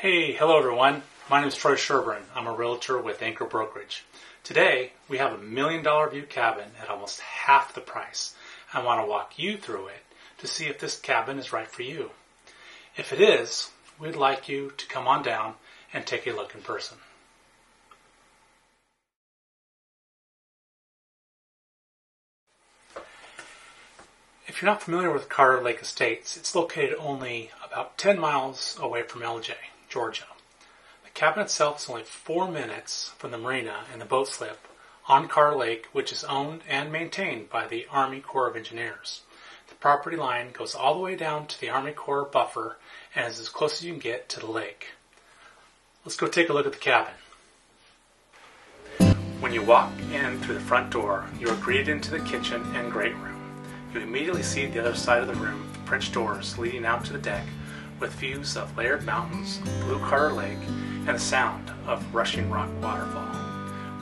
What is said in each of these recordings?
Hey, hello everyone. My name is Troy Sherburne. I'm a realtor with Acre Brokerage. Today, we have a $1 million view cabin at almost half the price. I want to walk you through it to see if this cabin is right for you. If it is, we'd like you to come on down and take a look in person. If you're not familiar with Carter Lake Estates, it's located only about 10 miles away from Ellijay, Georgia. The cabin itself is only 4 minutes from the marina and the boat slip on Carter Lake, which is owned and maintained by the Army Corps of Engineers. The property line goes all the way down to the Army Corps buffer and is as close as you can get to the lake. Let's go take a look at the cabin. When you walk in through the front door, you are greeted into the kitchen and great room. You immediately see the other side of the room, French doors leading out to the deck with views of layered mountains, blue Carter Lake, and the sound of rushing rock waterfall.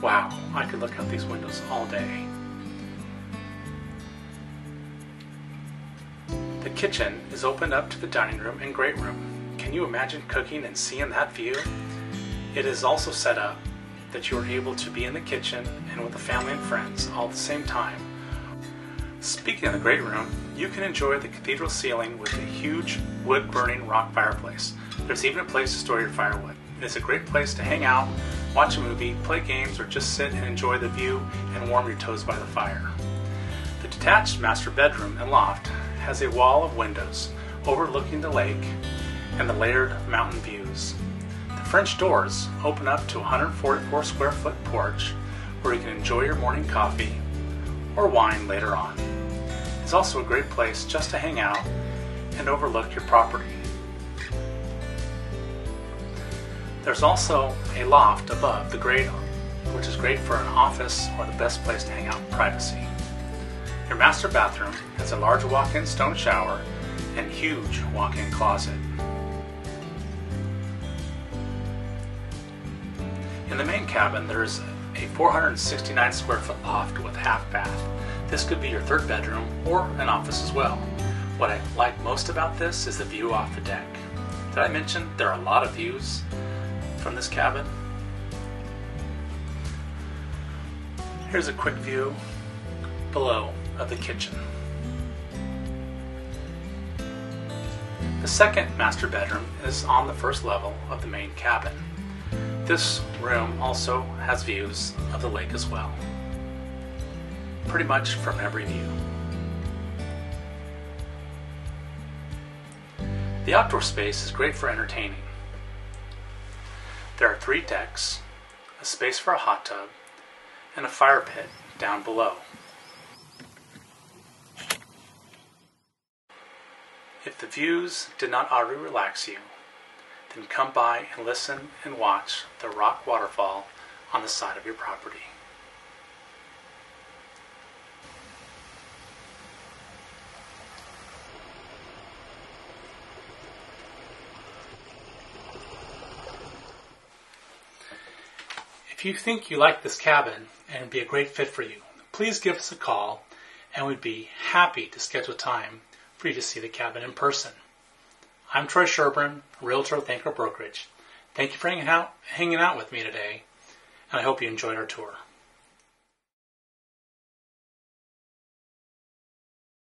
Wow, I could look out these windows all day. The kitchen is opened up to the dining room and great room. Can you imagine cooking and seeing that view? It is also set up that you are able to be in the kitchen and with the family and friends all at the same time. Speaking of the great room, you can enjoy the cathedral ceiling with a huge wood-burning rock fireplace. There's even a place to store your firewood. It is a great place to hang out, watch a movie, play games, or just sit and enjoy the view and warm your toes by the fire. The detached master bedroom and loft has a wall of windows overlooking the lake and the layered mountain views. The French doors open up to a 144 square foot porch where you can enjoy your morning coffee or wine later on. It's also a great place just to hang out and overlook your property. There's also a loft above the grate, which is great for an office or the best place to hang out in privacy. Your master bathroom has a large walk-in stone shower and huge walk-in closet. In the main cabin, there is a 469 square foot loft with half bath. This could be your third bedroom or an office as well. What I like most about this is the view off the deck. Did I mention there are a lot of views from this cabin? Here's a quick view below of the kitchen. The second master bedroom is on the first level of the main cabin. This room also has views of the lake as well, pretty much from every view. The outdoor space is great for entertaining. There are 3 decks, a space for a hot tub, and a fire pit down below. If the views did not already relax you, then come by and listen and watch the rock waterfall on the side of your property. If you think you like this cabin and it'd be a great fit for you, please give us a call and we'd be happy to schedule time for you to see the cabin in person. I'm Troy Sherburne, realtor with Acre Brokerage. Thank you for hanging out with me today, and I hope you enjoyed our tour.